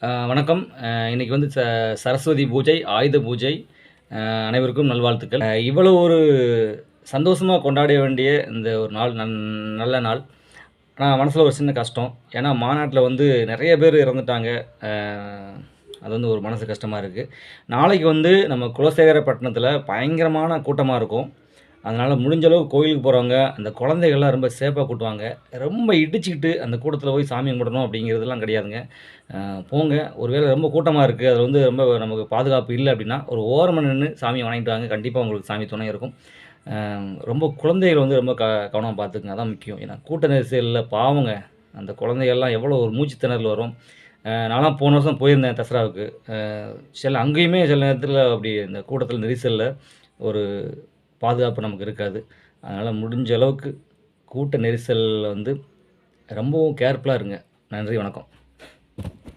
வணக்கம். இன்னைக்கு வந்து சரஸ்வதி பூஜை, ஆயுத பூஜை. அனைவருக்கும் நல்வாழ்த்துக்கள். இவ்வளோ ஒரு சந்தோஷமா கொண்டாட வேண்டிய இந்த ஒரு நாள் நல்ல நாள். ஆனா மனசுல ஒரு சின்ன கஷ்டம். ஏன்னா மாநாட்ல வந்து நெறைய பேர் இறந்துட்டாங்க. அ அது வந்து ஒரு மனசு கஷ்டமா இருக்கு. நாளைக்கு வந்து நம்ம குலசேகரப்பட்டினத்தில பயங்கரமான கூட்டமா இருக்கும். அதனால முடிஞ்ச அளவு கோயிலுக்கு போறவங்க, அந்த குழந்தைகள்லாம் ரொம்ப சேஃபா கூட்டுவாங்க. ரொம்ப இடிச்சுக்கிட்டு அந்த கூட்டத்தில போய் சாமி கும்பிடணும் அப்படிங்கிறதெல்லாம் கிடையாதுங்க. போங்க. ஒரு வேளை ரொம்ப கூட்டமா இருக்கு. அதில வந்து ரொம்ப நமக்கு பாதுகாப்பு இல்ல அப்படின்னா, ஒரு ஓரமா நின்னு சாமிய வணங்கிட்டு வாங்க. கண்டிப்பா உங்களுக்கு சாமி துணை இருக்கும். ரொம்ப குழந்தைகள் வந்து ரொம்ப கவனமா பார்த்துக்கங்க. அதான் முக்கியம். ஏன்னா கூட்ட நெரிசல்ல பாவங்க. அந்த குழந்தைகள்லாம் எவ்வளோ ஒரு மூச்சு திணறல் வரும். நான்லாம் போன வருஷம் போயிருந்தேன் தசராவுக்கு. அங்கேயுமே சில நேரத்தில அப்படி இந்த கூட்டத்தில நெரிசல்ல ஒரு பாதுகாப்பு நமக்கு இருக்காது. அதனால முடிஞ்ச அளவுக்கு கூட்ட நெரிசல்ல வந்து ரொம்பவும் கேர்ஃபுல்லா இருங்க. நன்றி, வணக்கம்.